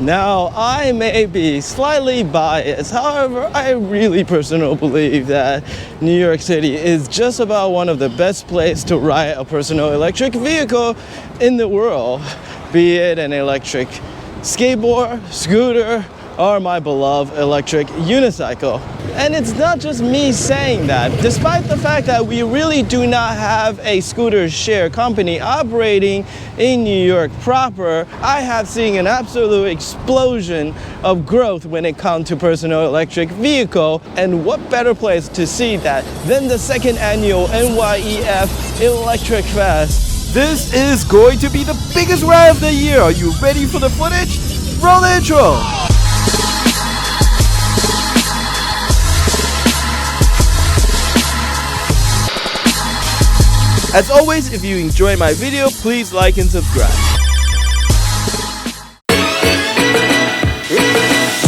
Now, I may be slightly biased, however, I really personally believe that New York City is just about one of the best places to ride a personal electric vehicle in the world, be it an electric skateboard, scooter, or my beloved electric unicycle. And it's not just me saying that. Despite the fact that we really do not have a scooter share company operating in New York proper, I have seen an absolute explosion of growth when it comes to personal electric vehicle. And what better place to see that than the second annual NYEF Electric Fest. This is going to be the biggest ride of the year. Are you ready for the footage? Roll the intro! As always, if you enjoy my video, please like and subscribe.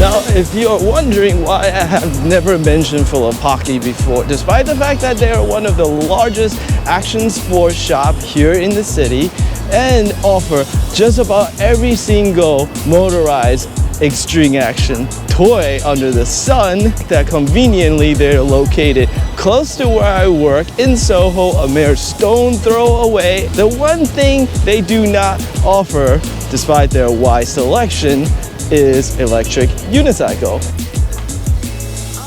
Now, if you are wondering why I have never mentioned Philippaki before, despite the fact that they are one of the largest action sports shop here in the city and offer just about every single motorized extreme action toy under the sun, that conveniently they're located close to where I work in Soho, a mere stone throw away. The one thing they do not offer, despite their wide selection, is electric unicycle.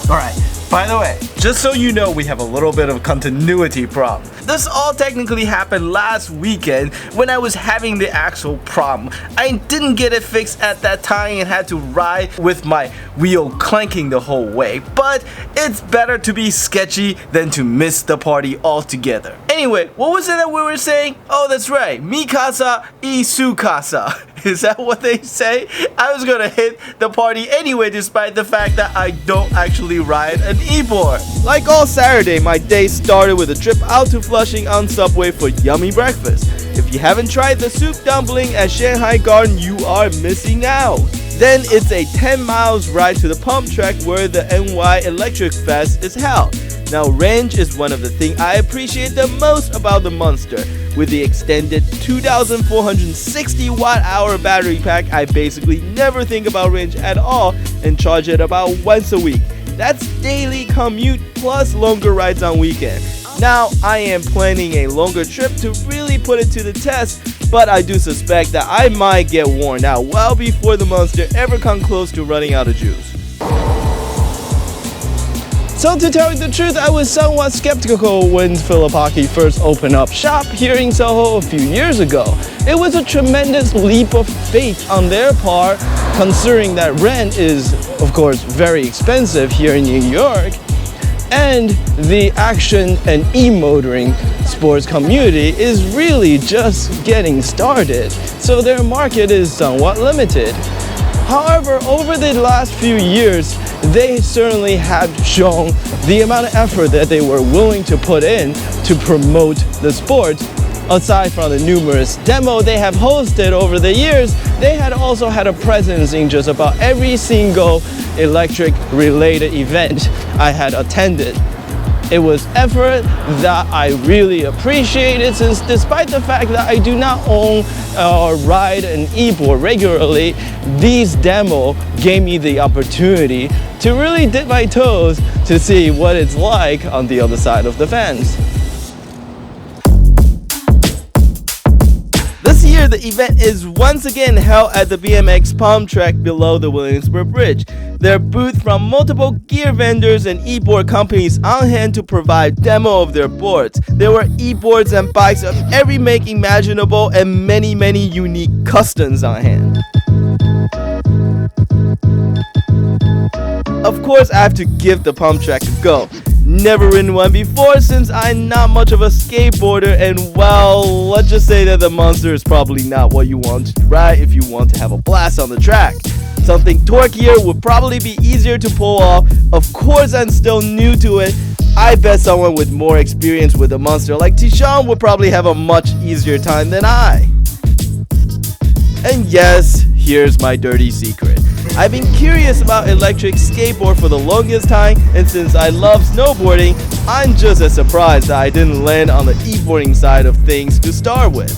Alright, by the way, just so you know, we have a little bit of a continuity problem. This all technically happened last weekend when I was having the actual problem. I didn't get it fixed at that time and had to ride with my wheel clanking the whole way. But it's better to be sketchy than to miss the party altogether. Anyway, what was it that we were saying? Oh, that's right. Mi casa y su casa. Is that what they say? I was gonna hit the party anyway, despite the fact that I don't actually ride an e-board. Like all Saturday, my day started with a trip out to Flushing on Subway for yummy breakfast. If you haven't tried the soup dumpling at Shanghai Garden, you are missing out. Then it's a 10 miles ride to the pump track where the NY Electric Fest is held. Now, range is one of the things I appreciate the most about the Monster. With the extended 2,460 watt-hour battery pack, I basically never think about range at all and charge it about once a week. That's daily commute plus longer rides on weekends. Now, I am planning a longer trip to really put it to the test, but I do suspect that I might get worn out well before the Monster ever come close to running out of juice. So to tell you the truth, I was somewhat skeptical when Philippaki first opened up shop here in Soho a few years ago. It was a tremendous leap of faith on their part, considering that rent is, of course, very expensive here in New York, and the action and e-motoring sports community is really just getting started, so their market is somewhat limited. However, over the last few years, they certainly have shown the amount of effort that they were willing to put in to promote the sport. Aside from the numerous demo they have hosted over the years, they had also had a presence in just about every single electric related event I had attended. It was effort that I really appreciated, since despite the fact that I do not own or ride an e-board regularly, these demos gave me the opportunity to really dip my toes to see what it's like on the other side of the fence. This year, the event is once again held at the BMX pump track below the Williamsburg Bridge. There are booths from multiple gear vendors and e-board companies on hand to provide demo of their boards. There were e-boards and bikes of every make imaginable and many unique customs on hand. Of course, I have to give the pump track a go. Never ridden one before, since I'm not much of a skateboarder, and well, let's just say that the Monster is probably not what you want to ride if you want to have a blast on the track. Something torquier would probably be easier to pull off. Of course, I'm still new to it. I bet someone with more experience with the Monster like Hsiang would probably have a much easier time than I. And yes, here's my dirty secret. I've been curious about electric skateboard for the longest time, and since I love snowboarding, I'm just as surprised that I didn't land on the e-boarding side of things to start with.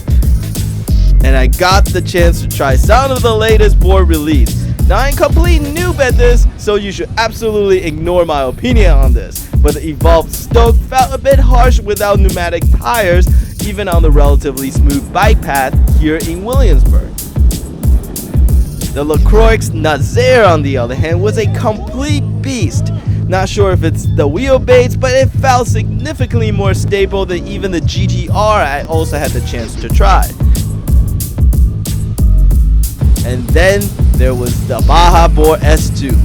and I got the chance to try some of the latest board release. Now I'm complete noob at this, so you should absolutely ignore my opinion on this, but the Evolve Stoke felt a bit harsh without pneumatic tires, even on the relatively smooth bike path here in Williamsburg. The Lacroix Nazare, on the other hand, was a complete beast. Not sure if it's the wheelbase, but it felt significantly more stable than even the GTR I also had the chance to try. And then there was the Bajaboard S2.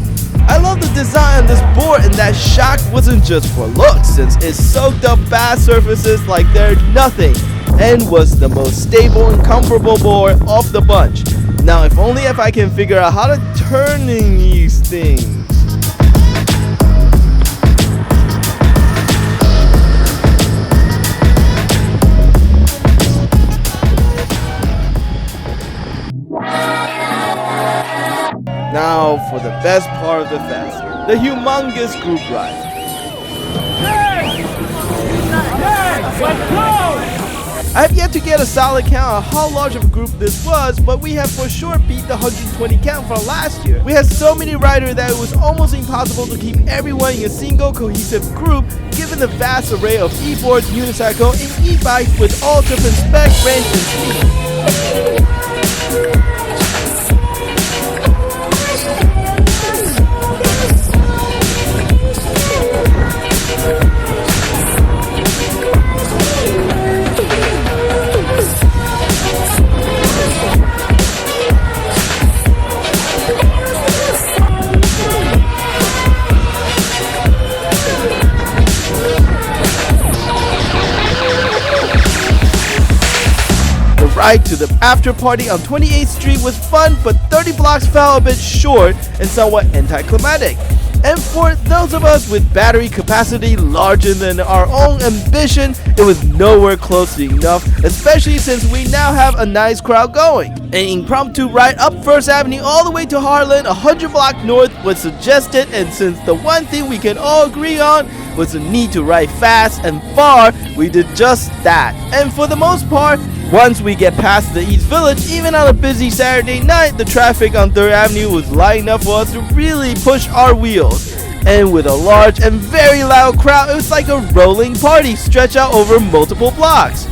I love the design of this board, and that shock wasn't just for looks, since it soaked up bad surfaces like they're nothing, and was the most stable and comfortable board of the bunch. Now if only if I can figure out how to turn in these things. Now for the best part of the fest, the humongous group ride. I have yet to get a solid count on how large of a group this was, but we have for sure beat the 120 count from last year. We had so many riders that it was almost impossible to keep everyone in a single cohesive group, given the vast array of e-boards, unicycle, and e-bikes with all different specs, range, and speed. Ride to the after party on 28th Street was fun, but 30 blocks fell a bit short and somewhat anticlimactic. And for those of us with battery capacity larger than our own ambition, it was nowhere close to enough, especially since we now have a nice crowd going. An impromptu ride up First Avenue all the way to Harlan, 100 blocks north, was suggested, and since the one thing we can all agree on was the need to ride fast and far, we did just that. And for the most part, once we get past the East Village, even on a busy Saturday night, the traffic on 3rd Avenue was light enough for us to really push our wheels. And with a large and very loud crowd, it was like a rolling party stretched out over multiple blocks.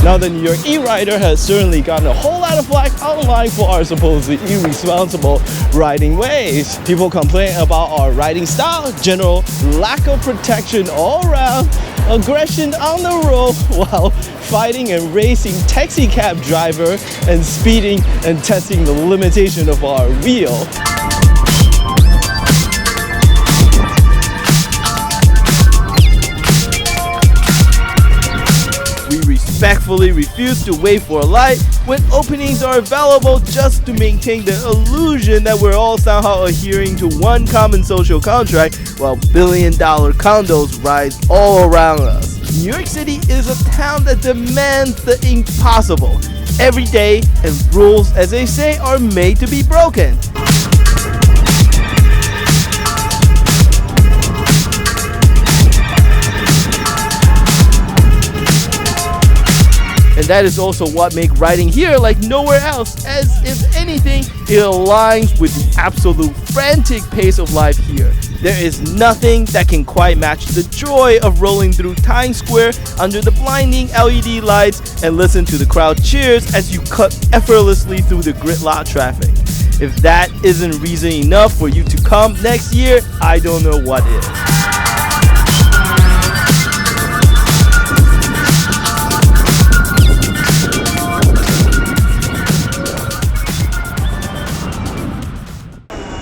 Now the New York E-Rider has certainly gotten a whole lot of flack online for our supposedly irresponsible riding ways. People complain about our riding style, general lack of protection all around, aggression on the road while fighting and racing taxi cab driver, and speeding and testing the limitation of our wheel. Respectfully refuse to wait for a light when openings are available just to maintain the illusion that we're all somehow adhering to one common social contract while billion-dollar condos rise all around us. New York City is a town that demands the impossible every day, and rules, as they say, are made to be broken. And that is also what makes riding here like nowhere else, as if anything, it aligns with the absolute frantic pace of life here. There is nothing that can quite match the joy of rolling through Times Square under the blinding LED lights and listen to the crowd cheers as you cut effortlessly through the gridlock traffic. If that isn't reason enough for you to come next year, I don't know what is.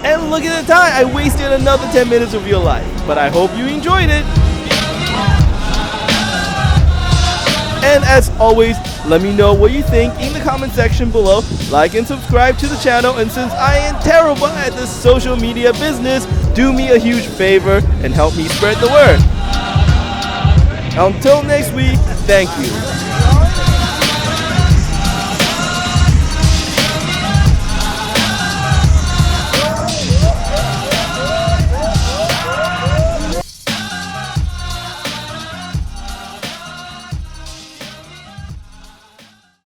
And look at the time, I wasted another 10 minutes of your life, but I hope you enjoyed it. And as always, let me know what you think in the comment section below. Like and subscribe to the channel, and since I am terrible at the social media business, do me a huge favor and help me spread the word. Until next week, thank you.